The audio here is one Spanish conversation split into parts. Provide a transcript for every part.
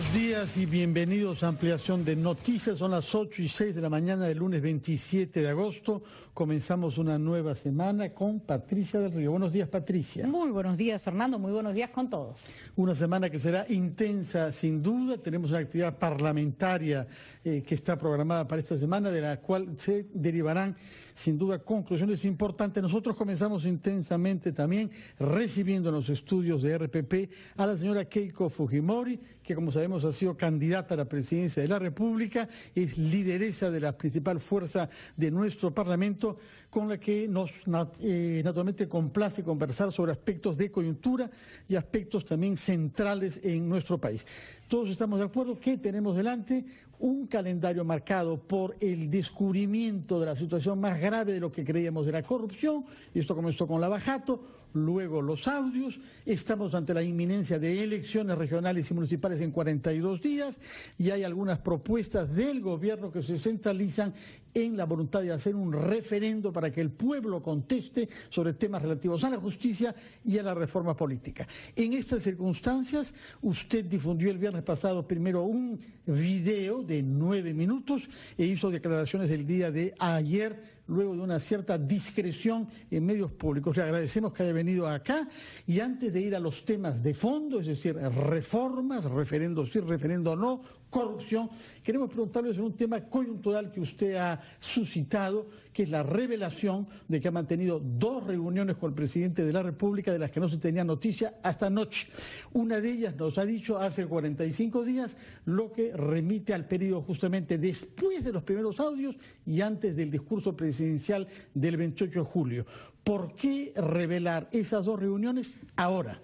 Buenos días y bienvenidos a Ampliación de Noticias. Son las 8:06 de la mañana del lunes 27 de agosto. Comenzamos una nueva semana con Patricia del Río. Buenos días, Patricia. Muy buenos días, Fernando. Muy buenos días con todos. Una semana que será intensa, sin duda. Tenemos una actividad parlamentaria que está programada para esta semana, de la cual se derivarán, sin duda, conclusiones importantes. Nosotros comenzamos intensamente también recibiendo en los estudios de RPP a la señora Keiko Fujimori, que como sabemos ha sido candidata a la presidencia de la República, es lideresa de la principal fuerza de nuestro Parlamento, con la que nos naturalmente complace conversar sobre aspectos de coyuntura y aspectos también centrales en nuestro país. Todos estamos de acuerdo que tenemos delante un calendario marcado por el descubrimiento de la situación más grave de lo que creíamos de la corrupción, y esto comenzó con Lavajato, luego los audios, estamos ante la inminencia de elecciones regionales y municipales en 42 días, y hay algunas propuestas del gobierno que se centralizan en la voluntad de hacer un referendo para que el pueblo conteste sobre temas relativos a la justicia y a la reforma política. En estas circunstancias, usted difundió el viernes pasado primero un video de 9 minutos e hizo declaraciones el día de ayer, luego de una cierta discreción en medios públicos. Le agradecemos que haya venido acá, y antes de ir a los temas de fondo, es decir, reformas, referendo sí, referendo no, corrupción, queremos preguntarle sobre un tema coyuntural que usted ha suscitado, que es la revelación de que ha mantenido 2 reuniones con el presidente de la República de las que no se tenía noticia hasta anoche. Una de ellas nos ha dicho hace 45 días, lo que remite al periodo justamente después de los primeros audios y antes del discurso presidencial del 28 de julio. ¿Por qué revelar esas 2 reuniones ahora?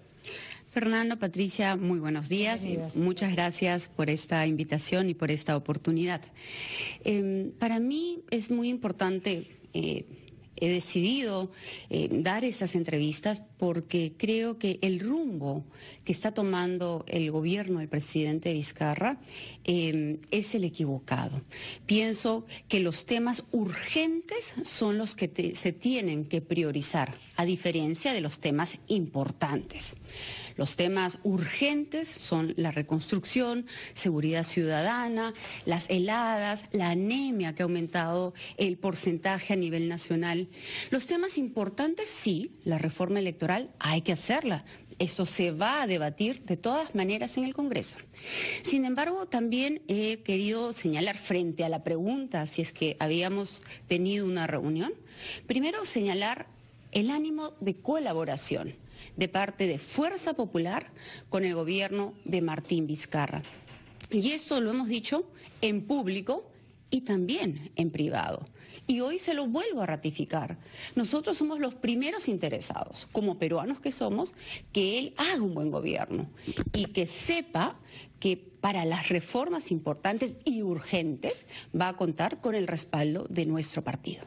Fernando, Patricia, muy buenos días. Muchas gracias por esta invitación y por esta oportunidad. Para mí es muy importante, he decidido dar estas entrevistas porque creo que el rumbo que está tomando el gobierno del presidente Vizcarra es el equivocado. Pienso que los temas urgentes son los que se tienen que priorizar, a diferencia de los temas importantes. Los temas urgentes son la reconstrucción, seguridad ciudadana, las heladas, la anemia que ha aumentado el porcentaje a nivel nacional. Los temas importantes, sí, la reforma electoral hay que hacerla. Esto se va a debatir de todas maneras en el Congreso. Sin embargo, también he querido señalar frente a la pregunta si es que habíamos tenido una reunión, primero señalar el ánimo de colaboración de parte de Fuerza Popular con el gobierno de Martín Vizcarra. Y esto lo hemos dicho en público y también en privado. Y hoy se lo vuelvo a ratificar. Nosotros somos los primeros interesados, como peruanos que somos, que él haga un buen gobierno y que sepa que para las reformas importantes y urgentes va a contar con el respaldo de nuestro partido.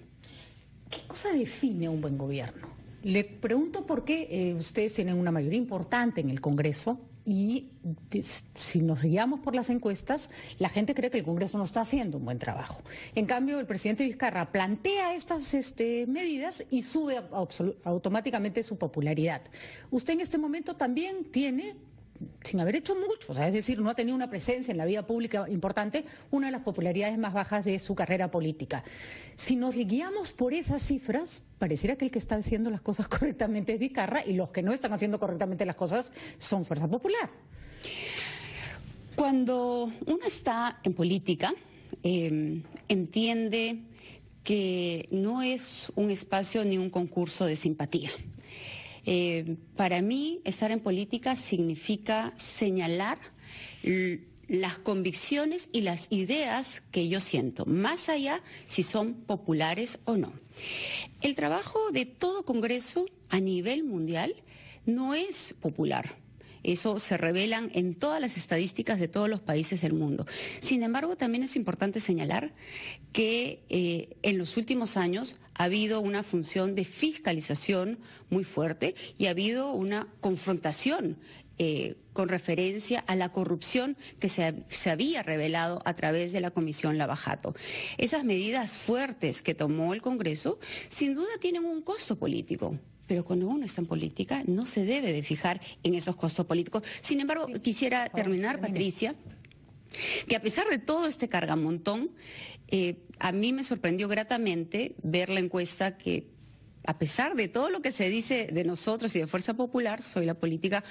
¿Qué cosa define un buen gobierno? Le pregunto porque ustedes tienen una mayoría importante en el Congreso y si nos guiamos por las encuestas, la gente cree que el Congreso no está haciendo un buen trabajo. En cambio, el presidente Vizcarra plantea estas medidas y sube automáticamente su popularidad. Usted en este momento también tiene, sin haber hecho mucho, o sea, es decir, no ha tenido una presencia en la vida pública importante, una de las popularidades más bajas de su carrera política. Si nos guiamos por esas cifras, pareciera que el que está haciendo las cosas correctamente es Vizcarra y los que no están haciendo correctamente las cosas son Fuerza Popular. Cuando uno está en política, entiende que no es un espacio ni un concurso de simpatía. Para mí, estar en política significa señalar las convicciones y las ideas que yo siento, más allá si son populares o no. El trabajo de todo Congreso a nivel mundial no es popular. Eso se revelan en todas las estadísticas de todos los países del mundo. Sin embargo, también es importante señalar que en los últimos años ha habido una función de fiscalización muy fuerte y ha habido una confrontación con referencia a la corrupción que se había revelado a través de la Comisión Lavajato. Esas medidas fuertes que tomó el Congreso sin duda tienen un costo político. Pero cuando uno está en política no se debe de fijar en esos costos políticos. Sin embargo, quisiera terminar, Patricia, que a pesar de todo este cargamontón, a mí me sorprendió gratamente ver la encuesta que, a pesar de todo lo que se dice de nosotros y de Fuerza Popular, soy la política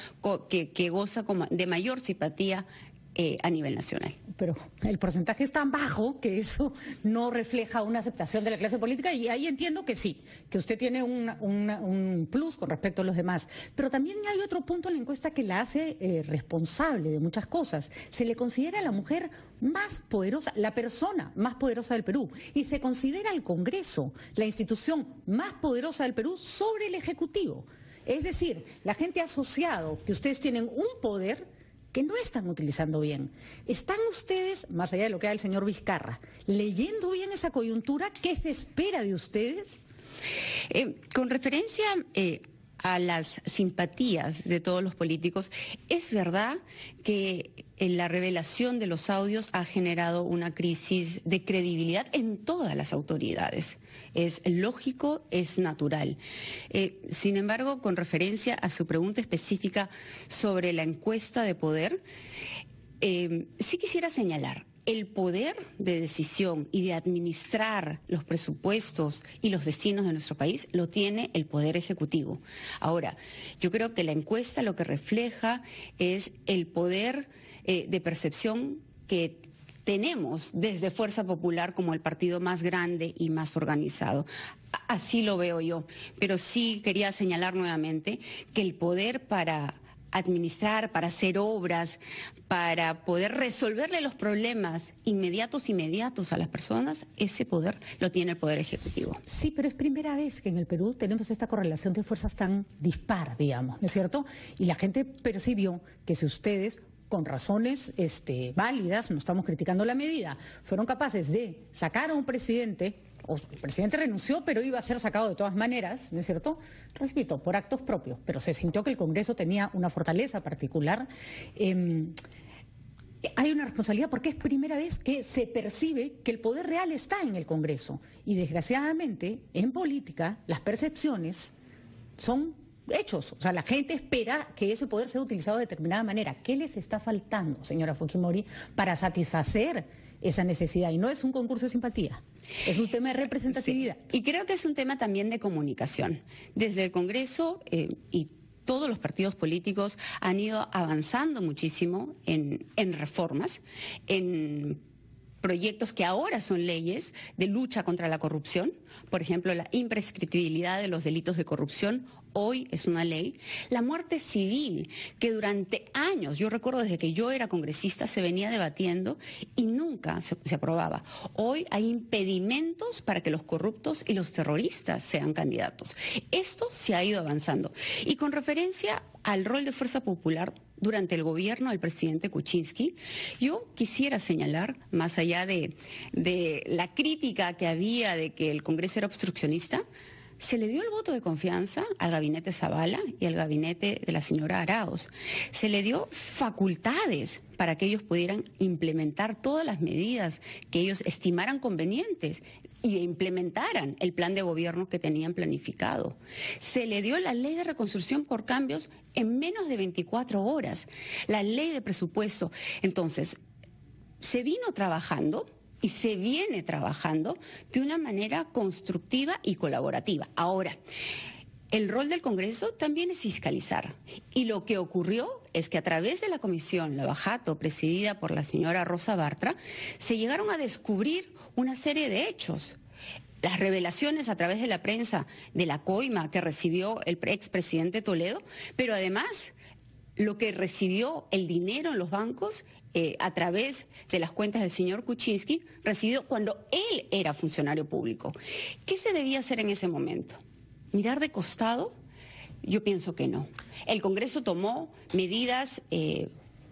que goza de mayor simpatía a nivel nacional. Pero el porcentaje es tan bajo que eso no refleja una aceptación de la clase política, y ahí entiendo que sí, que usted tiene un plus con respecto a los demás. Pero también hay otro punto en la encuesta que la hace responsable de muchas cosas. Se le considera a la mujer más poderosa, la persona más poderosa del Perú, y se considera al Congreso la institución más poderosa del Perú sobre el Ejecutivo. Es decir, la gente ha asociado que ustedes tienen un poder que no están utilizando bien. ¿Están ustedes, más allá de lo que da el señor Vizcarra, leyendo bien esa coyuntura? ¿Qué se espera de ustedes? Con referencia a las simpatías de todos los políticos, es verdad que la revelación de los audios ha generado una crisis de credibilidad en todas las autoridades. Es lógico, es natural. Sin embargo, con referencia a su pregunta específica sobre la encuesta de poder, sí quisiera señalar: el poder de decisión y de administrar los presupuestos y los destinos de nuestro país lo tiene el Poder Ejecutivo. Ahora, yo creo que la encuesta lo que refleja es el poder de percepción que tenemos desde Fuerza Popular como el partido más grande y más organizado. Así lo veo yo, pero sí quería señalar nuevamente que el poder para administrar, para hacer obras, para poder resolverle los problemas inmediatos a las personas, ese poder lo tiene el Poder Ejecutivo. Sí, pero es primera vez que en el Perú tenemos esta correlación de fuerzas tan dispar, digamos, ¿no es cierto? Y la gente percibió que si ustedes, con razones válidas, no estamos criticando la medida, fueron capaces de sacar a un presidente, o el presidente renunció, pero iba a ser sacado de todas maneras, ¿no es cierto? Repito, por actos propios, pero se sintió que el Congreso tenía una fortaleza particular. Hay una responsabilidad porque es primera vez que se percibe que el poder real está en el Congreso. Y desgraciadamente, en política, las percepciones son hechos. O sea, la gente espera que ese poder sea utilizado de determinada manera. ¿Qué les está faltando, señora Fujimori, para satisfacer esa necesidad? Y no es un concurso de simpatía, es un tema de representatividad. Sí. Y creo que es un tema también de comunicación. Desde el Congreso y todos los partidos políticos han ido avanzando muchísimo en reformas, en proyectos que ahora son leyes de lucha contra la corrupción. Por ejemplo, la imprescriptibilidad de los delitos de corrupción hoy es una ley. La muerte civil, que durante años, yo recuerdo desde que yo era congresista, se venía debatiendo y nunca se aprobaba. Hoy hay impedimentos para que los corruptos y los terroristas sean candidatos. Esto se ha ido avanzando. Y con referencia al rol de Fuerza Popular durante el gobierno del presidente Kuczynski, yo quisiera señalar, más allá de la crítica que había de que el Congreso era obstruccionista, se le dio el voto de confianza al gabinete Zavala y al gabinete de la señora Arauz. Se le dio facultades para que ellos pudieran implementar todas las medidas que ellos estimaran convenientes y implementaran el plan de gobierno que tenían planificado. Se le dio la ley de reconstrucción por cambios en menos de 24 horas, la ley de presupuesto. Entonces, se vino trabajando y se viene trabajando de una manera constructiva y colaborativa. Ahora, el rol del Congreso también es fiscalizar. Y lo que ocurrió es que a través de la comisión Lavajato, presidida por la señora Rosa Bartra, se llegaron a descubrir una serie de hechos. Las revelaciones a través de la prensa de la coima que recibió el expresidente Toledo, pero además lo que recibió el dinero en los bancos a través de las cuentas del señor Kuczynski, recibido cuando él era funcionario público. ¿Qué se debía hacer en ese momento? ¿Mirar de costado? Yo pienso que no. El Congreso tomó medidas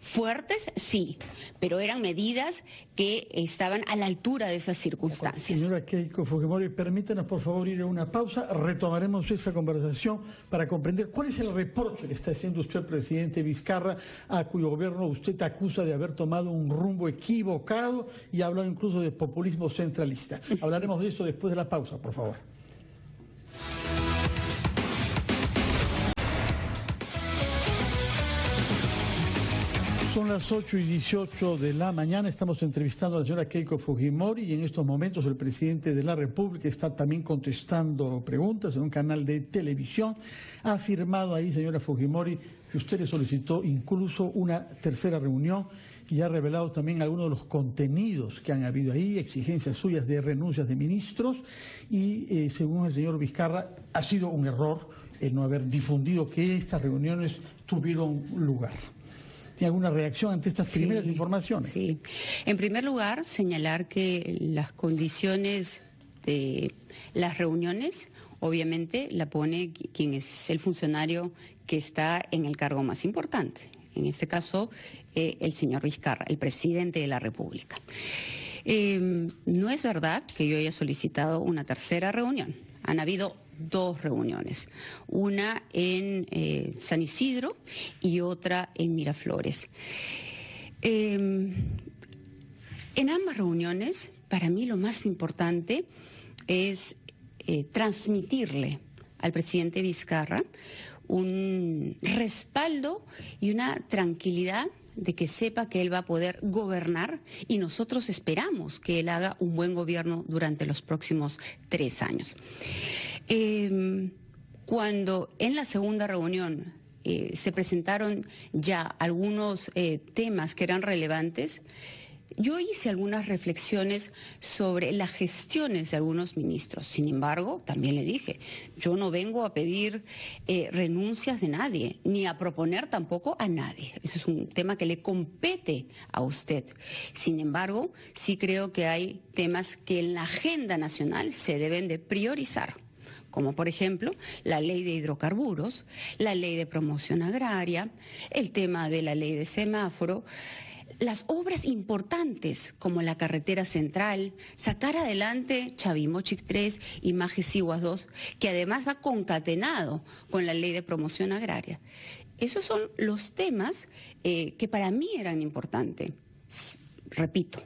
fuertes, sí, pero eran medidas que estaban a la altura de esas circunstancias. Señora Keiko Fujimori, permítanos por favor ir a una pausa, retomaremos esa conversación para comprender cuál es el reproche que está haciendo usted al presidente Vizcarra, a cuyo gobierno usted acusa de haber tomado un rumbo equivocado y ha hablado incluso de populismo centralista. Hablaremos de esto después de la pausa, por favor. Son las 8:18 de la mañana, estamos entrevistando a la señora Keiko Fujimori y en estos momentos el presidente de la República está también contestando preguntas en un canal de televisión. Ha afirmado ahí, señora Fujimori, que usted le solicitó incluso una tercera reunión y ha revelado también algunos de los contenidos que han habido ahí, exigencias suyas de renuncias de ministros y según el señor Vizcarra ha sido un error el no haber difundido que estas reuniones tuvieron lugar. ¿Tiene alguna reacción ante estas primeras informaciones? Sí. En primer lugar, señalar que las condiciones de las reuniones, obviamente, la pone quien es el funcionario que está en el cargo más importante. En este caso, el señor Vizcarra, el presidente de la República. No es verdad que yo haya solicitado una tercera reunión. Han habido 2 reuniones, una en San Isidro y otra en Miraflores. En ambas reuniones, para mí lo más importante es transmitirle al presidente Vizcarra un respaldo y una tranquilidad de que sepa que él va a poder gobernar y nosotros esperamos que él haga un buen gobierno durante los próximos 3 años. Cuando en la segunda reunión se presentaron ya algunos temas que eran relevantes, yo hice algunas reflexiones sobre las gestiones de algunos ministros. Sin embargo, también le dije, yo no vengo a pedir renuncias de nadie, ni a proponer tampoco a nadie. Ese es un tema que le compete a usted. Sin embargo, sí creo que hay temas que en la agenda nacional se deben de priorizar, como por ejemplo la ley de hidrocarburos, la ley de promoción agraria, el tema de la ley de semáforo, las obras importantes como la carretera central, sacar adelante Chavimochic 3 y Majestiguas 2, que además va concatenado con la ley de promoción agraria. Esos son los temas que para mí eran importantes. Repito,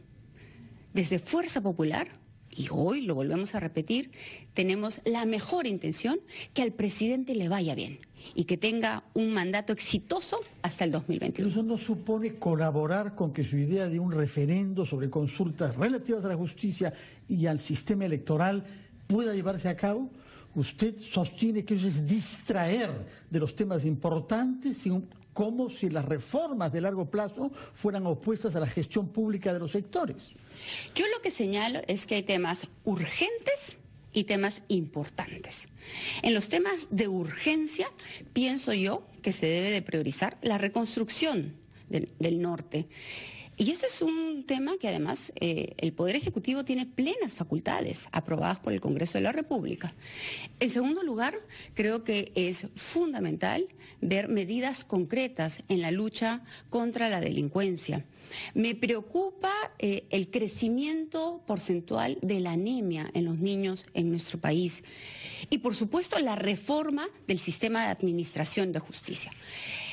desde Fuerza Popular, y hoy lo volvemos a repetir, tenemos la mejor intención que al presidente le vaya bien y que tenga un mandato exitoso hasta el 2021. ¿Eso no supone colaborar con que su idea de un referendo sobre consultas relativas a la justicia y al sistema electoral pueda llevarse a cabo? Usted sostiene que eso es distraer de los temas importantes, como si las reformas de largo plazo fueran opuestas a la gestión pública de los sectores. Yo lo que señalo es que hay temas urgentes y temas importantes. En los temas de urgencia, pienso yo que se debe de priorizar la reconstrucción del norte. Y este es un tema que además el Poder Ejecutivo tiene plenas facultades aprobadas por el Congreso de la República. En segundo lugar, creo que es fundamental ver medidas concretas en la lucha contra la delincuencia. Me preocupa el crecimiento porcentual de la anemia en los niños en nuestro país y, por supuesto, la reforma del sistema de administración de justicia.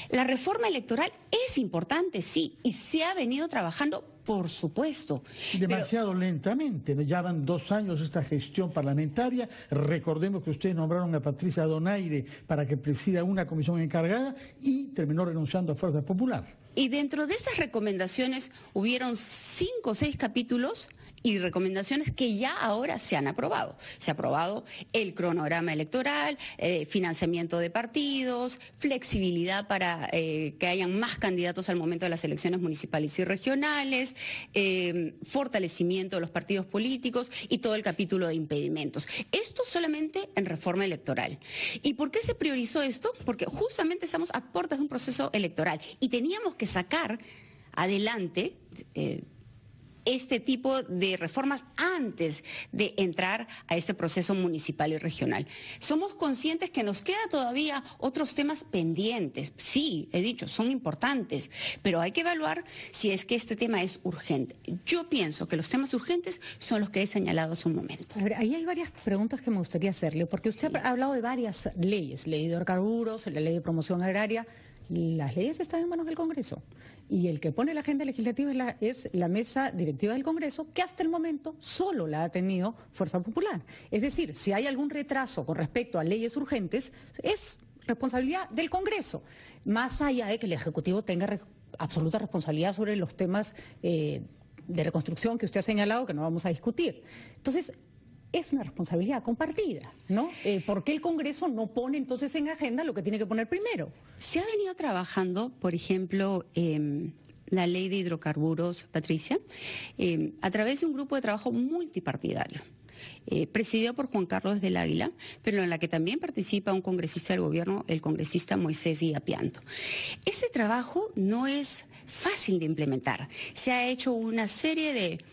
La reforma electoral es importante, sí, y se ha venido trabajando, por supuesto. Demasiado lentamente, ¿no? Ya van 2 años esta gestión parlamentaria. Recordemos que ustedes nombraron a Patricia Donaire para que presida una comisión encargada y terminó renunciando a Fuerza Popular. Y dentro de esas recomendaciones hubieron 5 o 6 capítulos y recomendaciones que ya ahora se han aprobado. Se ha aprobado el cronograma electoral, financiamiento de partidos, flexibilidad para que hayan más candidatos al momento de las elecciones municipales y regionales, fortalecimiento de los partidos políticos y todo el capítulo de impedimentos. Esto solamente en reforma electoral. ¿Y por qué se priorizó esto? Porque justamente estamos a puertas de un proceso electoral y teníamos que sacar adelante este tipo de reformas antes de entrar a este proceso municipal y regional. Somos conscientes que nos queda todavía otros temas pendientes. Sí, he dicho, son importantes, pero hay que evaluar si es que este tema es urgente. Yo pienso que los temas urgentes son los que he señalado hace un momento. A ver, ahí hay varias preguntas que me gustaría hacerle, porque usted ha hablado de varias leyes, ley de hidrocarburos, la ley de promoción agraria. Las leyes están en manos del Congreso y el que pone la agenda legislativa es la mesa directiva del Congreso, que hasta el momento solo la ha tenido Fuerza Popular. Es decir, si hay algún retraso con respecto a leyes urgentes, es responsabilidad del Congreso, más allá de que el Ejecutivo tenga absoluta responsabilidad sobre los temas de reconstrucción que usted ha señalado, que no vamos a discutir. Entonces, es una responsabilidad compartida, ¿no? ¿Por qué el Congreso no pone entonces en agenda lo que tiene que poner primero? Se ha venido trabajando, por ejemplo, la ley de hidrocarburos, Patricia, a través de un grupo de trabajo multipartidario, presidido por Juan Carlos del Águila, pero en la que también participa un congresista del gobierno, el congresista Moisés Guiapianto. Ese trabajo no es fácil de implementar. Se ha hecho una serie de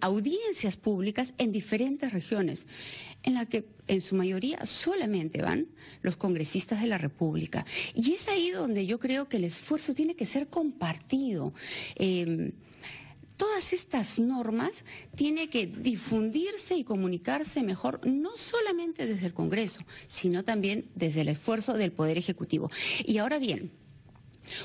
audiencias públicas en diferentes regiones, en la que en su mayoría solamente van los congresistas de la República. Y es ahí donde yo creo que el esfuerzo tiene que ser compartido. Todas estas normas tienen que difundirse y comunicarse mejor, no solamente desde el Congreso, sino también desde el esfuerzo del Poder Ejecutivo. Y ahora bien,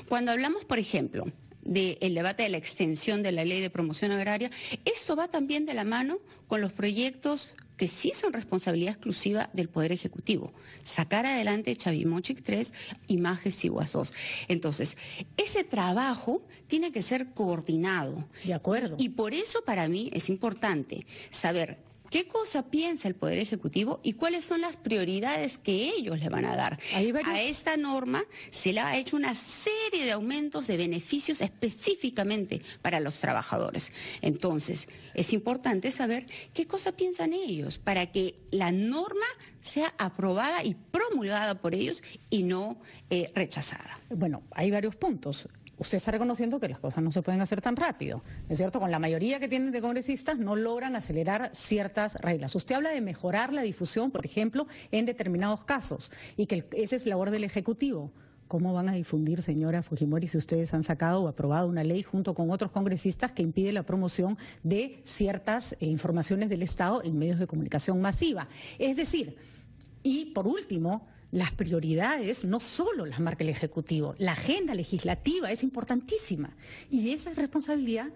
cuando hablamos, por ejemplo, del debate de la extensión de la Ley de Promoción Agraria, esto va también de la mano con los proyectos que sí son responsabilidad exclusiva del Poder Ejecutivo. Sacar adelante Chavimochic 3 y Majes Iguas 2. Entonces, ese trabajo tiene que ser coordinado. De acuerdo. Y por eso para mí es importante saber qué cosa piensa el Poder Ejecutivo y cuáles son las prioridades que ellos le van a dar. A esta norma se le ha hecho una serie de aumentos de beneficios específicamente para los trabajadores. Entonces, es importante saber qué cosa piensan ellos para que la norma sea aprobada y promulgada por ellos y no rechazada. Bueno, hay varios puntos. Usted está reconociendo que las cosas no se pueden hacer tan rápido, ¿es cierto? Con la mayoría que tienen de congresistas no logran acelerar ciertas reglas. Usted habla de mejorar la difusión, por ejemplo, en determinados casos, y que esa es labor del Ejecutivo. ¿Cómo van a difundir, señora Fujimori, si ustedes han sacado o aprobado una ley junto con otros congresistas que impide la promoción de ciertas informaciones del Estado en medios de comunicación masiva? Es decir, y por último, las prioridades no solo las marca el Ejecutivo, la agenda legislativa es importantísima y esa es responsabilidad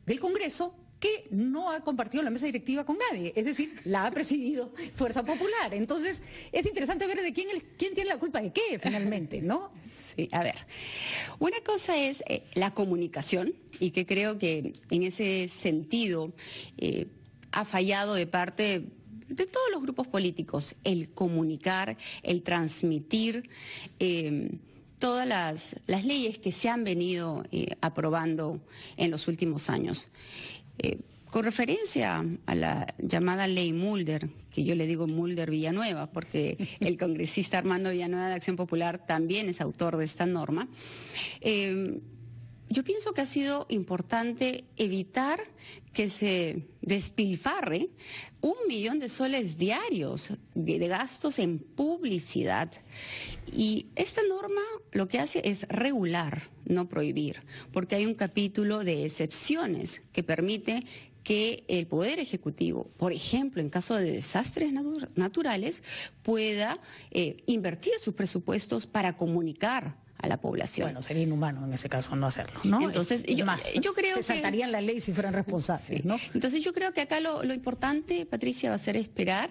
del Congreso, que no ha compartido la mesa directiva con nadie, es decir, la ha presidido Fuerza Popular. Entonces, es interesante ver de quién tiene la culpa de qué finalmente, ¿no? Sí, a ver, una cosa es la comunicación, y que creo que en ese sentido ha fallado de parte de todos los grupos políticos, el comunicar, el transmitir todas las leyes que se han venido aprobando en los últimos años. Con referencia a la llamada ley Mulder, que yo le digo Mulder Villanueva, porque el congresista Armando Villanueva de Acción Popular también es autor de esta norma, yo pienso que ha sido importante evitar que se despilfarre 1 millón de soles diarios de gastos en publicidad. Y esta norma lo que hace es regular, no prohibir, porque hay un capítulo de excepciones que permite que el Poder Ejecutivo, por ejemplo, en caso de desastres naturales, pueda invertir sus presupuestos para comunicar a la población. Bueno, sería inhumano en ese caso no hacerlo, ¿no? Entonces, yo creo que se saltarían la ley si fueran responsables, ¿no? Entonces, yo creo que acá lo importante, Patricia, va a ser esperar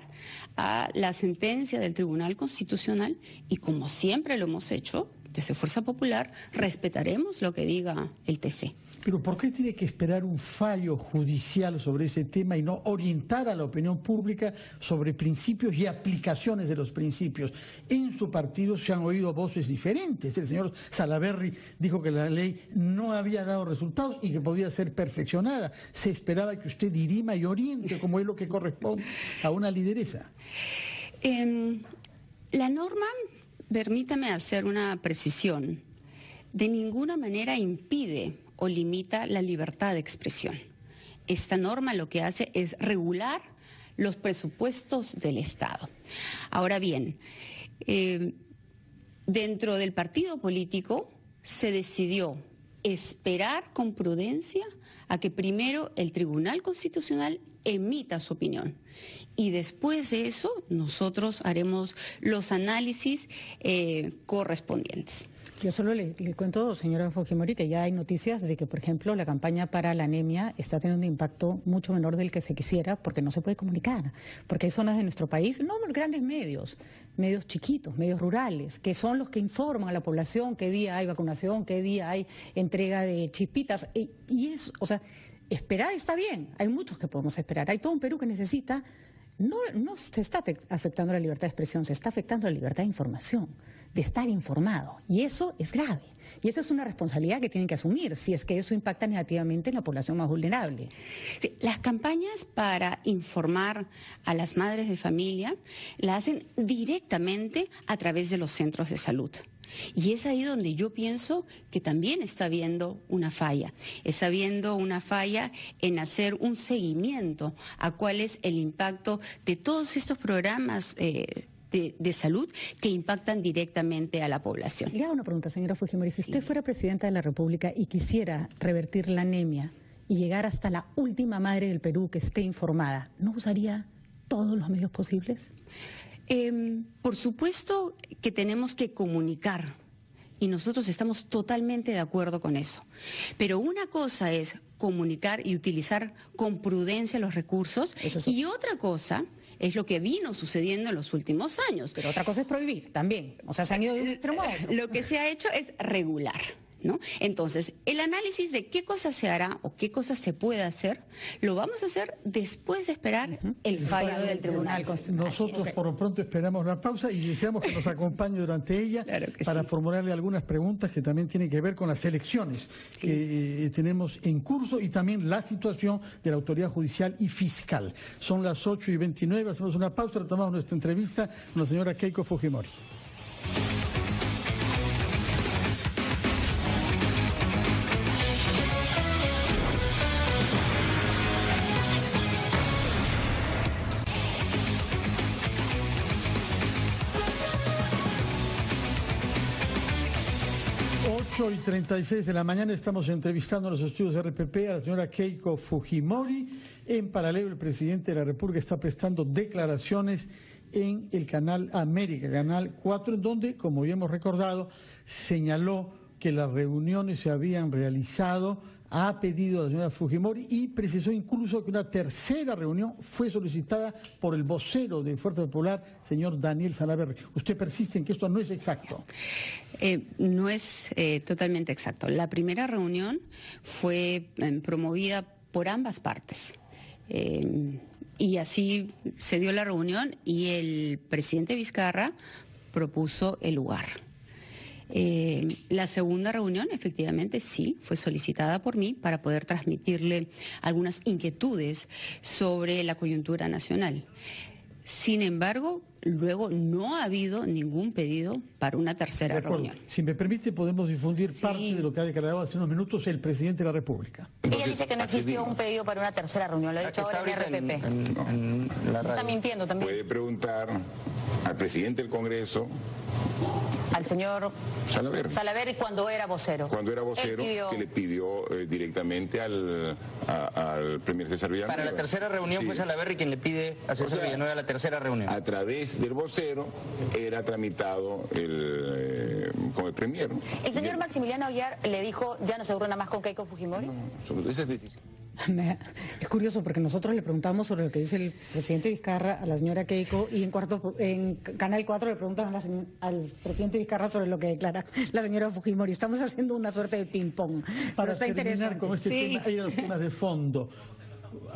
a la sentencia del Tribunal Constitucional y, como siempre lo hemos hecho, desde Fuerza Popular, respetaremos lo que diga el TC. Pero ¿por qué tiene que esperar un fallo judicial sobre ese tema y no orientar a la opinión pública sobre principios y aplicaciones de los principios? En su partido se han oído voces diferentes. El señor Salaverry dijo que la ley no había dado resultados y que podía ser perfeccionada. Se esperaba que usted dirima y oriente, como es lo que corresponde a una lideresa. La norma, permítame hacer una precisión, de ninguna manera impide o limita la libertad de expresión. Esta norma lo que hace es regular los presupuestos del Estado. Ahora bien, dentro del partido político se decidió esperar con prudencia a que primero el Tribunal Constitucional emita su opinión. Y después de eso, nosotros haremos los análisis correspondientes. Yo solo le cuento, señora Fujimori, que ya hay noticias de que, por ejemplo, la campaña para la anemia está teniendo un impacto mucho menor del que se quisiera porque no se puede comunicar. Porque hay zonas de nuestro país, no grandes medios chiquitos, medios rurales, que son los que informan a la población qué día hay vacunación, qué día hay entrega de chispitas. Y es, o sea, esperar está bien. Hay muchos que podemos esperar. Hay todo un Perú que necesita. No se está afectando la libertad de expresión, se está afectando la libertad de información, de estar informado. Y eso es grave. Y esa es una responsabilidad que tienen que asumir si es que eso impacta negativamente en la población más vulnerable. Sí, las campañas para informar a las madres de familia la hacen directamente a través de los centros de salud. Y es ahí donde yo pienso que también está habiendo una falla. Está habiendo una falla en hacer un seguimiento a cuál es el impacto de todos estos programas de salud que impactan directamente a la población. Le hago una pregunta, señora Fujimori. Si usted fuera presidenta de la República y quisiera revertir la anemia y llegar hasta la última madre del Perú que esté informada, ¿no usaría todos los medios posibles? Por supuesto que tenemos que comunicar y nosotros estamos totalmente de acuerdo con eso. Pero una cosa es comunicar y utilizar con prudencia los recursos y otra cosa es lo que vino sucediendo en los últimos años. Pero otra cosa es prohibir también. O sea, se han ido de un extremo a otro. Lo que se ha hecho es regular, ¿no? Entonces, el análisis de qué cosa se hará o qué cosa se puede hacer, lo vamos a hacer después de esperar el fallo del Tribunal Constitucional. Nosotros por lo pronto esperamos la pausa y deseamos que nos acompañe durante ella para formularle algunas preguntas que también tienen que ver con las elecciones que tenemos en curso y también la situación de la autoridad judicial y fiscal. Son las 8:29, hacemos una pausa, retomamos nuestra entrevista con la señora Keiko Fujimori. 8:36 de la mañana estamos entrevistando a los estudios de RPP a la señora Keiko Fujimori. En paralelo, el presidente de la República está prestando declaraciones en el canal América, Canal 4, en donde, como ya hemos recordado, señaló que las reuniones se habían realizado a pedido de la señora Fujimori y precisó incluso que una tercera reunión fue solicitada por el vocero de Fuerza Popular, señor Daniel Salaverry. ¿Usted persiste en que esto no es exacto? No es totalmente exacto. La primera reunión fue promovida por ambas partes. Y así se dio la reunión y el presidente Vizcarra propuso el lugar. La segunda reunión, efectivamente, sí, fue solicitada por mí para poder transmitirle algunas inquietudes sobre la coyuntura nacional. Sin embargo, luego no ha habido ningún pedido para una tercera reunión. Si me permite, podemos difundir parte de lo que ha declarado hace unos minutos el presidente de la República. Ella dice que no existió un pedido para una tercera reunión, lo ha dicho ahora en RPP. Está mintiendo también. Puede preguntar al presidente del Congreso, al señor Salaverry, cuando era vocero. Cuando era vocero, que le pidió directamente al premier César Villanueva. Para la tercera reunión fue Salaverry quien le pide a César Villanueva la tercera reunión. A través del vocero era tramitado con el premier. ¿El señor Maximiliano Aguiar le dijo ya no se reúna más con Keiko Fujimori? No, esa es decisión. Es curioso porque nosotros le preguntamos sobre lo que dice el presidente Vizcarra a la señora Keiko y en Canal 4 le preguntan al presidente Vizcarra sobre lo que declara la señora Fujimori. Estamos haciendo una suerte de ping-pong. Para terminar con este tema, hay los temas de fondo.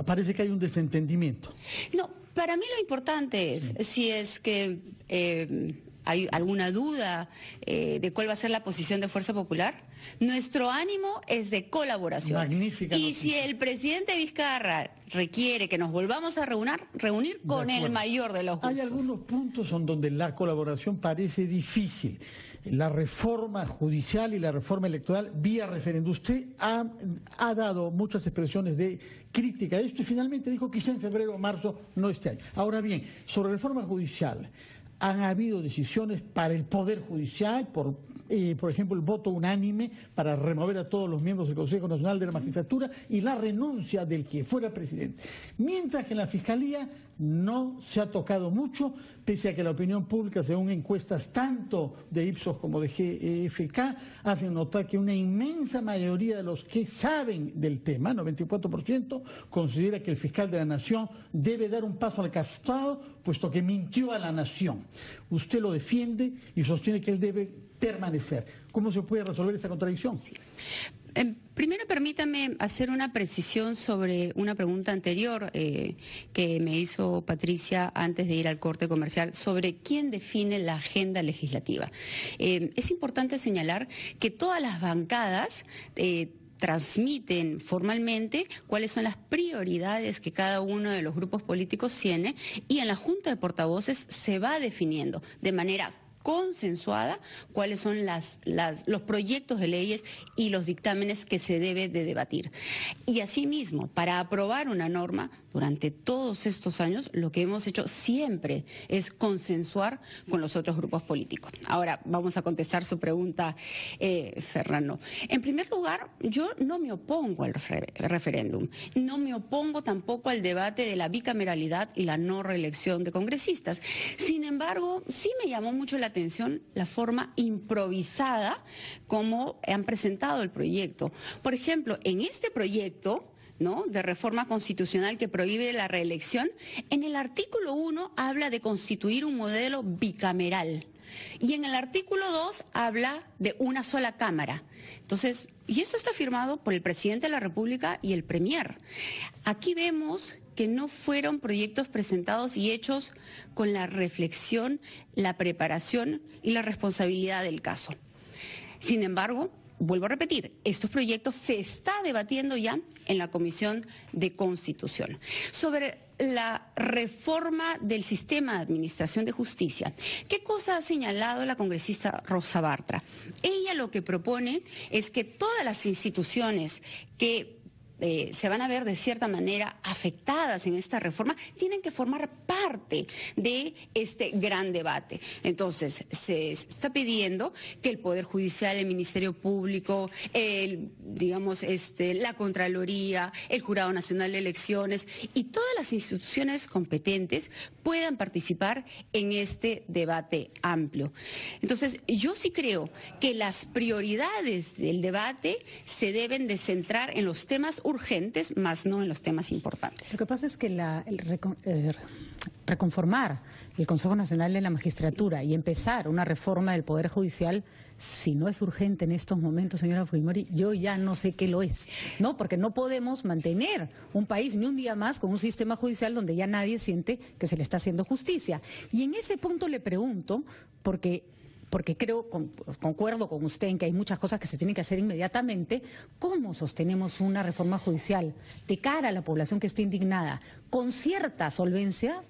Parece que hay un desentendimiento. No, para mí lo importante es si es que hay alguna duda de cuál va a ser la posición de Fuerza Popular. Nuestro ánimo es de colaboración. Magnífica y noticia. si el presidente Vizcarra requiere que nos volvamos a reunir con el mayor de los gustos. Hay algunos puntos en donde la colaboración parece difícil. La reforma judicial y la reforma electoral vía referendo. Usted ha dado muchas expresiones de crítica a esto y finalmente dijo quizá en febrero o marzo, no este año. Ahora bien, sobre reforma judicial, han habido decisiones para el Poder Judicial, por ejemplo, el voto unánime para remover a todos los miembros del Consejo Nacional de la Magistratura y la renuncia del que fuera presidente. Mientras que en la Fiscalía no se ha tocado mucho, pese a que la opinión pública, según encuestas tanto de Ipsos como de GFK, hacen notar que una inmensa mayoría de los que saben del tema, 94%, considera que el fiscal de la Nación debe dar un paso al costado, puesto que mintió a la Nación. Usted lo defiende y sostiene que él debe permanecer. ¿Cómo se puede resolver esa contradicción? Sí. Primero permítame hacer una precisión sobre una pregunta anterior que me hizo Patricia antes de ir al corte comercial sobre quién define la agenda legislativa. Es importante señalar que todas las bancadas transmiten formalmente cuáles son las prioridades que cada uno de los grupos políticos tiene y en la Junta de Portavoces se va definiendo de manera consensuada cuáles son los proyectos de leyes y los dictámenes que se debe de debatir. Y asimismo, para aprobar una norma, durante todos estos años, lo que hemos hecho siempre es consensuar con los otros grupos políticos. Ahora, vamos a contestar su pregunta, Fernando. En primer lugar, yo no me opongo al referéndum, no me opongo tampoco al debate de la bicameralidad y la no reelección de congresistas. Sin embargo, sí me llamó mucho la atención la forma improvisada como han presentado el proyecto. Por ejemplo, en este proyecto, ¿no?, de reforma constitucional que prohíbe la reelección, en el artículo 1 habla de constituir un modelo bicameral y en el artículo 2 habla de una sola cámara. Entonces, y esto está firmado por el presidente de la República y el premier. Aquí vemos que no fueron proyectos presentados y hechos con la reflexión, la preparación y la responsabilidad del caso. Sin embargo, vuelvo a repetir, estos proyectos se está debatiendo ya en la Comisión de Constitución. Sobre la reforma del sistema de administración de justicia, ¿qué cosa ha señalado la congresista Rosa Bartra? Ella lo que propone es que todas las instituciones que se van a ver de cierta manera afectadas en esta reforma, tienen que formar parte de este gran debate. Entonces, se está pidiendo que el Poder Judicial, el Ministerio Público, la Contraloría, el Jurado Nacional de Elecciones y todas las instituciones competentes puedan participar en este debate amplio. Entonces, yo sí creo que las prioridades del debate se deben de centrar en los temas urgentes, más no en los temas importantes. Lo que pasa es que reconformar el Consejo Nacional de la Magistratura y empezar una reforma del Poder Judicial, si no es urgente en estos momentos, señora Fujimori, yo ya no sé qué lo es, ¿no? Porque no podemos mantener un país ni un día más con un sistema judicial donde ya nadie siente que se le está haciendo justicia. Y en ese punto le pregunto, porque creo, concuerdo con usted en que hay muchas cosas que se tienen que hacer inmediatamente, ¿cómo sostenemos una reforma judicial de cara a la población que esté indignada, con cierta solvencia?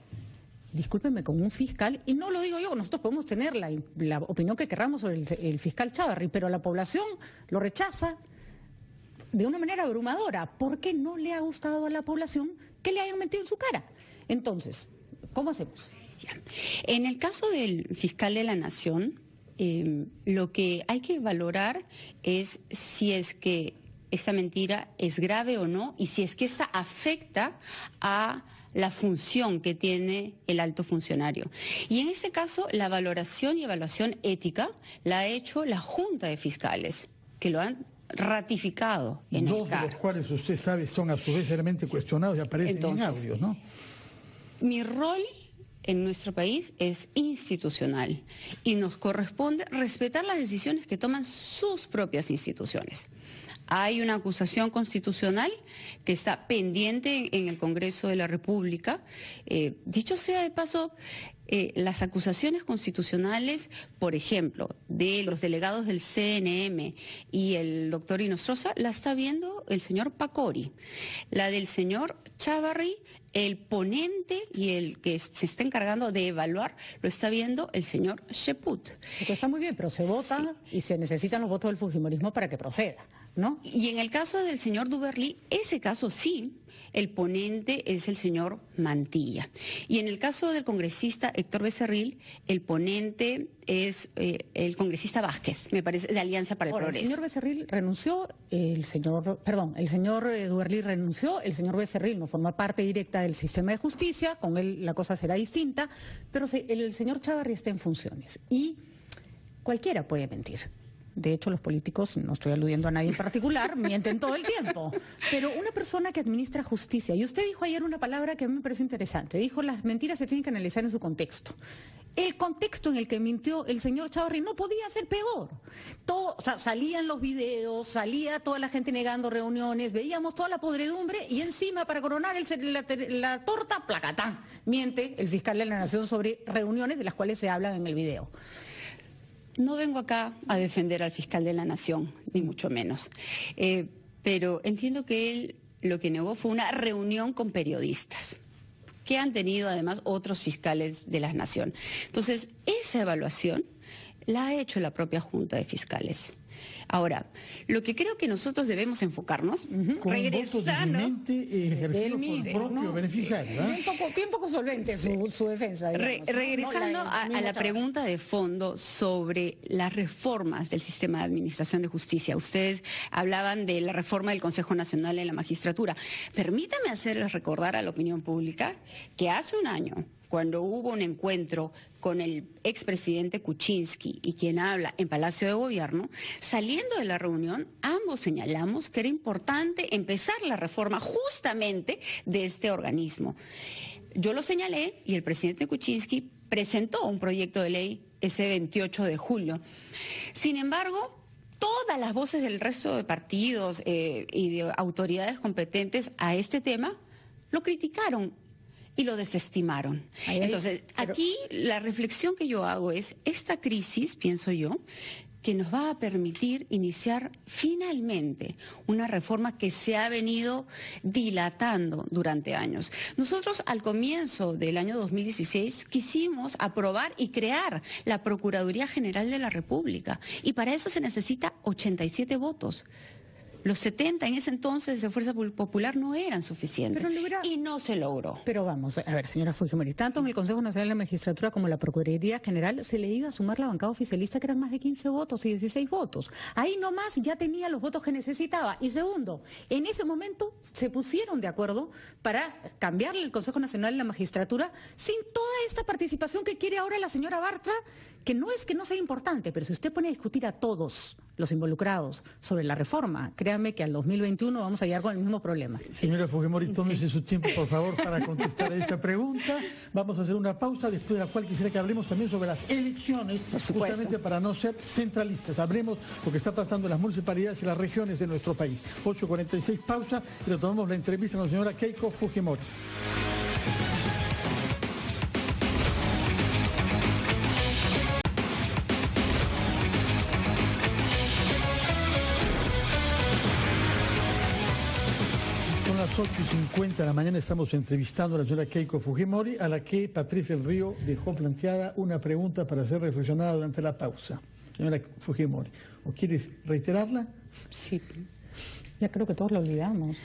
Discúlpenme, con un fiscal, y no lo digo yo, nosotros podemos tener la opinión que querramos sobre el fiscal Chávarri, pero la población lo rechaza de una manera abrumadora, porque no le ha gustado a la población que le hayan metido en su cara. Entonces, ¿cómo hacemos? En el caso del fiscal de la Nación, lo que hay que valorar es si es que esta mentira es grave o no y si es que esta afecta a la función que tiene el alto funcionario. Y en este caso, la valoración y evaluación ética la ha hecho la Junta de Fiscales, que lo han ratificado en Dos de los cuales usted sabe son a su vez seriamente cuestionados y aparecen en audios, ¿no? Mi rol en nuestro país es institucional y nos corresponde respetar las decisiones que toman sus propias instituciones. Hay una acusación constitucional que está pendiente en el Congreso de la República. Dicho sea de paso, las acusaciones constitucionales, por ejemplo, de los delegados del CNM y el doctor Inostroza, la está viendo el señor Pacori. La del señor Chávarri, el ponente y el que se está encargando de evaluar, lo está viendo el señor Cheput. Esto está muy bien, pero se vota y se necesitan los votos del fujimorismo para que proceda. ¿no? Y en el caso del señor Duberly, ese caso sí, el ponente es el señor Mantilla. Y en el caso del congresista Héctor Becerril, el ponente es el congresista Vázquez, me parece, de Alianza para el Progreso. El señor Becerril renunció, el señor Duberly renunció, el señor Becerril no forma parte directa del sistema de justicia, con él la cosa será distinta, pero el señor Chávarri está en funciones y cualquiera puede mentir. De hecho, los políticos, no estoy aludiendo a nadie en particular, mienten todo el tiempo. Pero una persona que administra justicia, y usted dijo ayer una palabra que a mí me pareció interesante, dijo las mentiras se tienen que analizar en su contexto. El contexto en el que mintió el señor Chávarri no podía ser peor. Todo, o sea, salían los videos, salía toda la gente negando reuniones, veíamos toda la podredumbre y encima, para coronar la torta, placatán, miente el fiscal de la Nación sobre reuniones de las cuales se hablan en el video. No vengo acá a defender al fiscal de la Nación, ni mucho menos. Pero entiendo que él lo que negó fue una reunión con periodistas, que han tenido además otros fiscales de la Nación. Entonces, esa evaluación la ha hecho la propia Junta de Fiscales. Ahora, lo que creo que nosotros debemos enfocarnos, regresando... ejercido por el propio beneficiario, ¿eh? Bien poco solvente su defensa. Digamos, regresando a la pregunta de fondo sobre las reformas del sistema de administración de justicia. Ustedes hablaban de la reforma del Consejo Nacional de la Magistratura. Permítame hacerles recordar a la opinión pública que hace un año, cuando hubo un encuentro con el expresidente Kuczynski y quien habla en Palacio de Gobierno, saliendo de la reunión, ambos señalamos que era importante empezar la reforma justamente de este organismo. Yo lo señalé y el presidente Kuczynski presentó un proyecto de ley ese 28 de julio. Sin embargo, todas las voces del resto de partidos y de autoridades competentes a este tema lo criticaron y lo desestimaron. Entonces, aquí la reflexión que yo hago es, esta crisis, pienso yo, que nos va a permitir iniciar finalmente una reforma que se ha venido dilatando durante años. Nosotros al comienzo del año 2016 quisimos aprobar y crear la Procuraduría General de la República y para eso se necesita 87 votos. Los 70 en ese entonces de Fuerza Popular no eran suficientes y no se logró. Pero vamos, a ver, señora Fujimori, tanto en el Consejo Nacional de la Magistratura como en la Procuraduría General se le iba a sumar la bancada oficialista, que eran más de 15 votos y 16 votos. Ahí nomás ya tenía los votos que necesitaba. Y segundo, en ese momento se pusieron de acuerdo para cambiarle el Consejo Nacional de la Magistratura sin toda esta participación que quiere ahora la señora Bartra, que no es que no sea importante, pero si usted pone a discutir a todos los involucrados sobre la reforma, créanme que al 2021 vamos a llegar con el mismo problema. Señora Fujimori, tómese su tiempo, por favor, para contestar a esta pregunta. Vamos a hacer una pausa, después de la cual quisiera que hablemos también sobre las elecciones, justamente para no ser centralistas. Hablemos lo que está pasando en las municipalidades y las regiones de nuestro país. 8:46, pausa, y retomamos la entrevista con la señora Keiko Fujimori. Son las 8:50 de la mañana, estamos entrevistando a la señora Keiko Fujimori, a la que Patricia del Río dejó planteada una pregunta para ser reflexionada durante la pausa. Señora Fujimori, ¿o quieres reiterarla? Sí. Ya creo que todos lo olvidamos.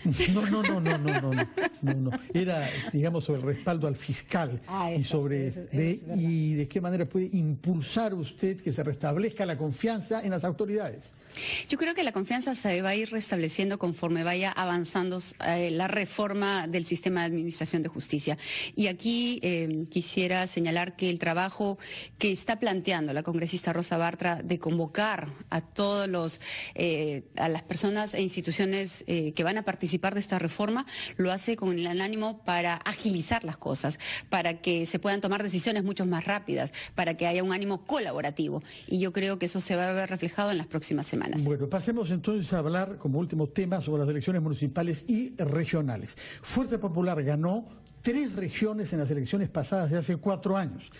No. Era, digamos, sobre el respaldo al fiscal y sobre de qué manera puede impulsar usted que se restablezca la confianza en las autoridades. Yo creo que la confianza se va a ir restableciendo conforme vaya avanzando la reforma del sistema de administración de justicia. Y aquí quisiera señalar que el trabajo que está planteando la congresista Rosa Bartra de convocar a todos a las personas e instituciones que van a participar de esta reforma, lo hace con el ánimo para agilizar las cosas, para que se puedan tomar decisiones mucho más rápidas, para que haya un ánimo colaborativo. Y yo creo que eso se va a ver reflejado en las próximas semanas. Bueno, pasemos entonces a hablar como último tema sobre las elecciones municipales y regionales. Fuerza Popular ganó 3 regiones en las elecciones pasadas de hace 4 años.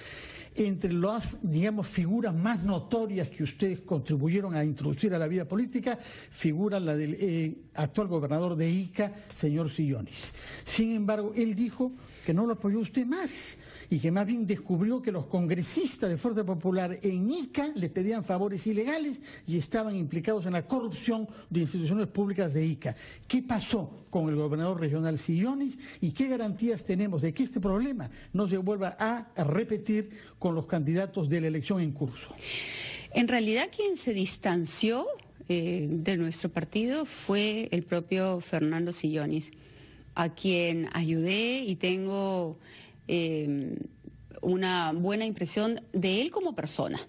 entre las, digamos, figuras más notorias que ustedes contribuyeron a introducir a la vida política, figura la del actual gobernador de Ica, señor Sillonis. Sin embargo, él dijo que no lo apoyó usted más y que más bien descubrió que los congresistas de Fuerza Popular en Ica le pedían favores ilegales y estaban implicados en la corrupción de instituciones públicas de Ica. ¿Qué pasó con el gobernador regional Sillonis y qué garantías tenemos de que este problema no se vuelva a repetir con los candidatos de la elección en curso? En realidad, quien se distanció de nuestro partido fue el propio Fernando Sillonis, a quien ayudé y tengo una buena impresión de él como persona.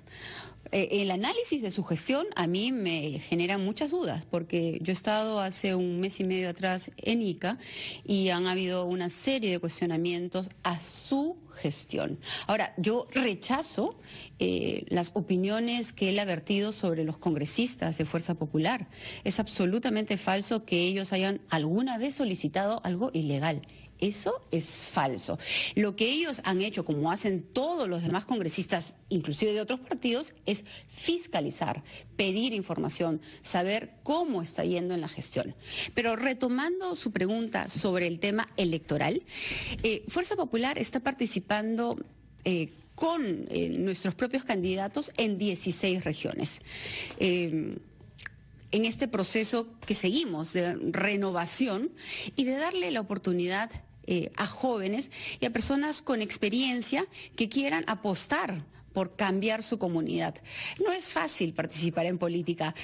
El análisis de su gestión a mí me genera muchas dudas, porque yo he estado hace un mes y medio atrás en Ica y han habido una serie de cuestionamientos a su gestión. Ahora, yo rechazo las opiniones que él ha vertido sobre los congresistas de Fuerza Popular. Es absolutamente falso que ellos hayan alguna vez solicitado algo ilegal. Eso es falso. Lo que ellos han hecho, como hacen todos los demás congresistas, inclusive de otros partidos, es fiscalizar, pedir información, saber cómo está yendo en la gestión. Pero retomando su pregunta sobre el tema electoral, Fuerza Popular está participando con nuestros propios candidatos en 16 regiones. En este proceso que seguimos de renovación y de darle la oportunidad a jóvenes y a personas con experiencia que quieran apostar por cambiar su comunidad. No es fácil participar en política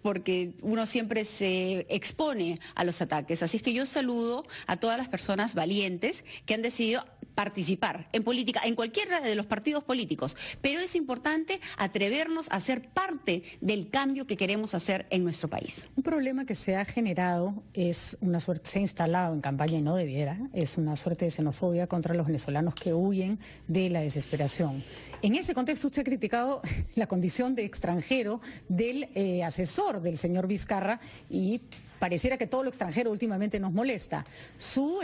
porque uno siempre se expone a los ataques. Así es que yo saludo a todas las personas valientes que han decidido participar en política, en cualquiera de los partidos políticos, pero es importante atrevernos a ser parte del cambio que queremos hacer en nuestro país. Un problema que se ha generado es una suerte, se ha instalado en campaña y no debiera, es una suerte de xenofobia contra los venezolanos que huyen de la desesperación. En ese contexto usted ha criticado la condición de extranjero del asesor del señor Vizcarra y pareciera que todo lo extranjero últimamente nos molesta. Su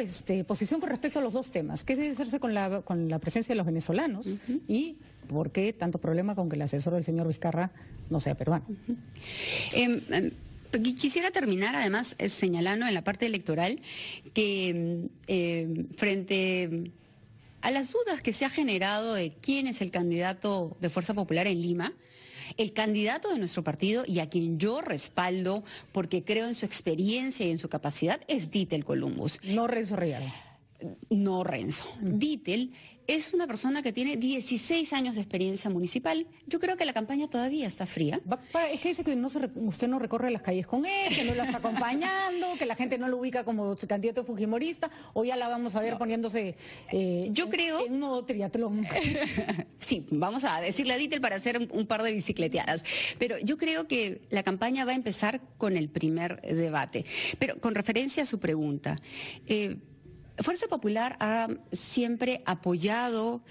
posición con respecto a los dos temas, ¿qué debe hacerse con la presencia de los venezolanos? Y ¿por qué tanto problema con que el asesor del señor Vizcarra no sea peruano? Quisiera terminar, además, señalando en la parte electoral que frente a las dudas que se ha generado de quién es el candidato de Fuerza Popular en Lima, el candidato de nuestro partido y a quien yo respaldo porque creo en su experiencia y en su capacidad es Dítel Columbus. No Renzo Reyardo. No Renzo. Dítel es una persona que tiene 16 años de experiencia municipal. Yo creo que la campaña todavía está fría. Es que dice que usted no recorre las calles con él, que no lo está acompañando, que la gente no lo ubica como candidato fujimorista, o ya la vamos a ver poniéndose yo creo en modo triatlón. Sí, vamos a decirle a Dítel para hacer un par de bicicleteadas. Pero yo creo que la campaña va a empezar con el primer debate. Pero con referencia a su pregunta, Fuerza Popular ha siempre apoyado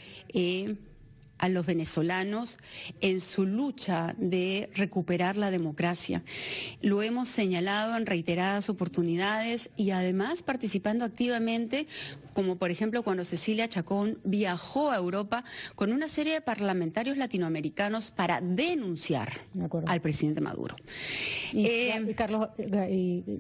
a los venezolanos en su lucha de recuperar la democracia. Lo hemos señalado en reiteradas oportunidades y además participando activamente, como por ejemplo cuando Cecilia Chacón viajó a Europa con una serie de parlamentarios latinoamericanos para denunciar al presidente Maduro. Y Carlos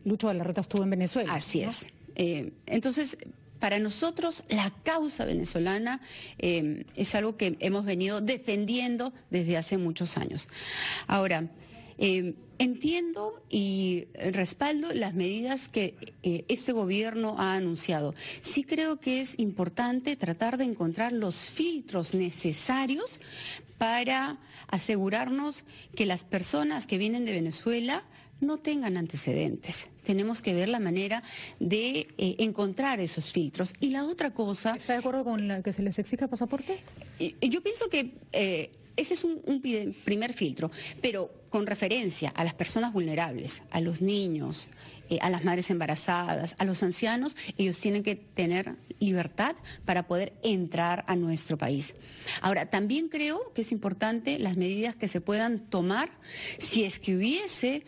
Lucho Galarreta estuvo en Venezuela. Así es. Entonces, para nosotros la causa venezolana es algo que hemos venido defendiendo desde hace muchos años. Ahora, entiendo y respaldo las medidas que este gobierno ha anunciado. Sí creo que es importante tratar de encontrar los filtros necesarios para asegurarnos que las personas que vienen de Venezuela no tengan antecedentes. Tenemos que ver la manera de encontrar esos filtros. Y la otra cosa... ¿Está de acuerdo con la que se les exija pasaportes? Yo pienso que ese es un primer filtro, pero con referencia a las personas vulnerables, a los niños, a las madres embarazadas, a los ancianos, ellos tienen que tener libertad para poder entrar a nuestro país. Ahora, también creo que es importante las medidas que se puedan tomar si es que hubiese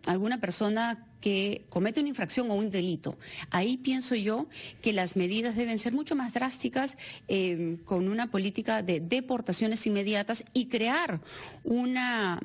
alguna persona que comete una infracción o un delito. Ahí pienso yo que las medidas deben ser mucho más drásticas, con una política de deportaciones inmediatas y crear una,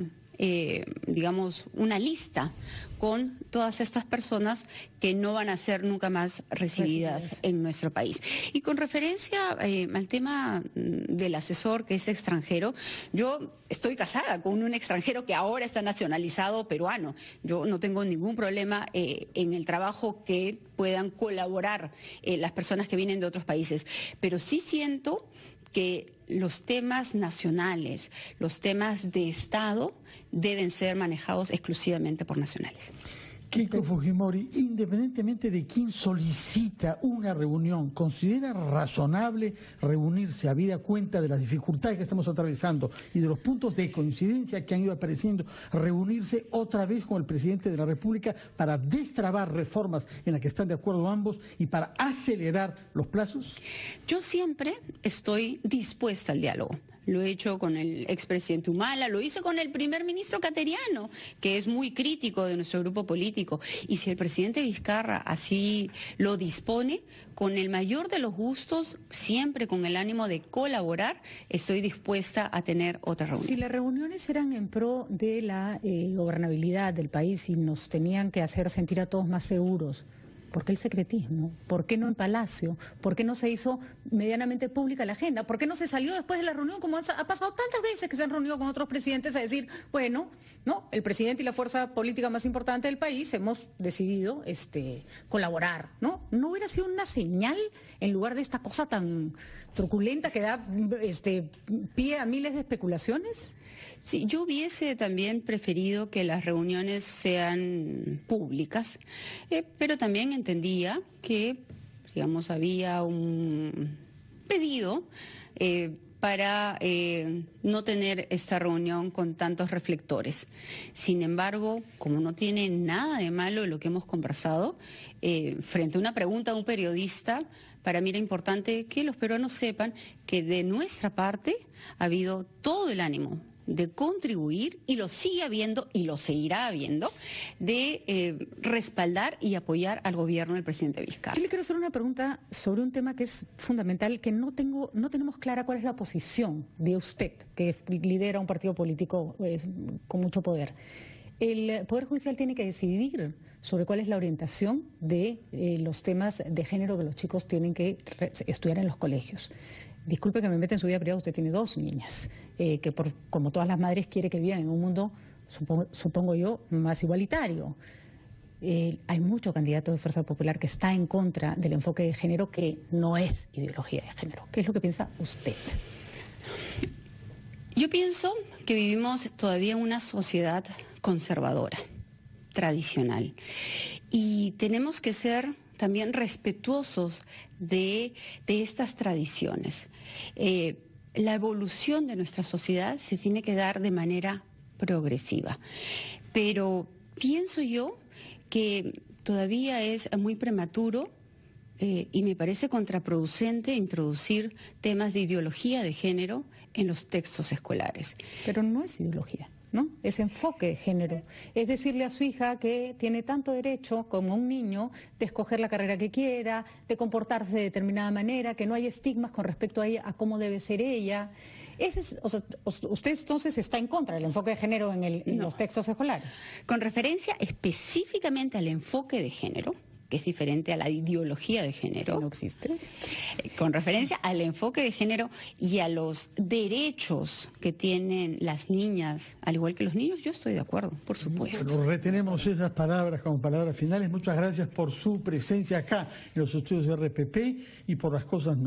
digamos, una lista con todas estas personas que no van a ser nunca más recibidas en nuestro país. Y con referencia al tema del asesor que es extranjero, yo estoy casada con un extranjero que ahora está nacionalizado peruano. Yo no tengo ningún problema en el trabajo que puedan colaborar las personas que vienen de otros países, pero sí siento que los temas nacionales, los temas de Estado, deben ser manejados exclusivamente por nacionales. Keiko Fujimori, independientemente de quién solicita una reunión, ¿considera razonable reunirse habida cuenta de las dificultades que estamos atravesando y de los puntos de coincidencia que han ido apareciendo, reunirse otra vez con el presidente de la República para destrabar reformas en las que están de acuerdo ambos y para acelerar los plazos? Yo siempre estoy dispuesta al diálogo. Lo he hecho con el expresidente Humala, lo hice con el primer ministro Cateriano, que es muy crítico de nuestro grupo político. Y si el presidente Vizcarra así lo dispone, con el mayor de los gustos, siempre con el ánimo de colaborar, estoy dispuesta a tener otra reunión. Si las reuniones eran en pro de la gobernabilidad del país y nos tenían que hacer sentir a todos más seguros, ¿por qué el secretismo? ¿Por qué no en Palacio? ¿Por qué no se hizo medianamente pública la agenda? ¿Por qué no se salió después de la reunión, como ha pasado tantas veces que se han reunido con otros presidentes, a decir, bueno, no, el presidente y la fuerza política más importante del país hemos decidido colaborar, ¿no? ¿No hubiera sido una señal en lugar de esta cosa tan truculenta que da pie a miles de especulaciones? Sí, yo hubiese también preferido que las reuniones sean públicas, pero también entendía que, digamos, había un pedido para no tener esta reunión con tantos reflectores. Sin embargo, como no tiene nada de malo lo que hemos conversado, frente a una pregunta de un periodista, para mí era importante que los peruanos sepan que de nuestra parte ha habido todo el ánimo de contribuir, y lo sigue habiendo y lo seguirá habiendo, de respaldar y apoyar al gobierno del presidente Vizcarra. Yo le quiero hacer una pregunta sobre un tema que es fundamental, que no tenemos clara cuál es la posición de usted, que lidera un partido político con mucho poder. El Poder Judicial tiene que decidir sobre cuál es la orientación de los temas de género que los chicos tienen que estudiar en los colegios. Disculpe que me meta en su vida privada, usted tiene 2 niñas, que como todas las madres quiere que vivan en un mundo, supongo yo, más igualitario. Hay mucho candidato de Fuerza Popular que está en contra del enfoque de género, que no es ideología de género. ¿Qué es lo que piensa usted? Yo pienso que vivimos todavía en una sociedad conservadora, tradicional, y tenemos que ser también respetuosos de estas tradiciones. La evolución de nuestra sociedad se tiene que dar de manera progresiva, pero pienso yo que todavía es muy prematuro y me parece contraproducente introducir temas de ideología de género en los textos escolares. Pero no es ideología, ¿no? Es enfoque de género. Es decirle a su hija que tiene tanto derecho como un niño de escoger la carrera que quiera, de comportarse de determinada manera, que no hay estigmas con respecto a ella, a cómo debe ser ella. Usted entonces está en contra del enfoque de género en los textos escolares. Con referencia específicamente al enfoque de género, que es diferente a la ideología de género. ¿No existe? Con referencia al enfoque de género y a los derechos que tienen las niñas, al igual que los niños, yo estoy de acuerdo, por supuesto. Bueno, retenemos esas palabras como palabras finales. Muchas gracias por su presencia acá en los estudios de RPP y por las cosas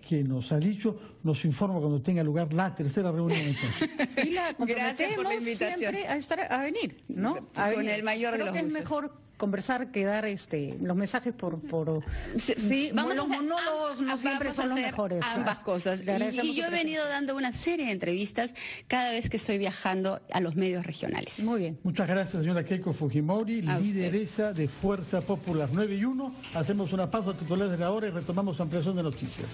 que nos ha dicho. Nos informa cuando tenga lugar la tercera reunión. Entonces. Y la comprometemos siempre a venir, ¿no? Con el mayor de los gustos. Creo que es mejor conversar que dar los mensajes por sí, vamos los monólogos no siempre son los mejores. Ambas cosas. Y yo he venido dando una serie de entrevistas cada vez que estoy viajando a los medios regionales. Muy bien. Muchas gracias, señora Keiko Fujimori, lideresa de Fuerza Popular. 9:01. Hacemos una pausa titular de la hora y retomamos ampliación de noticias.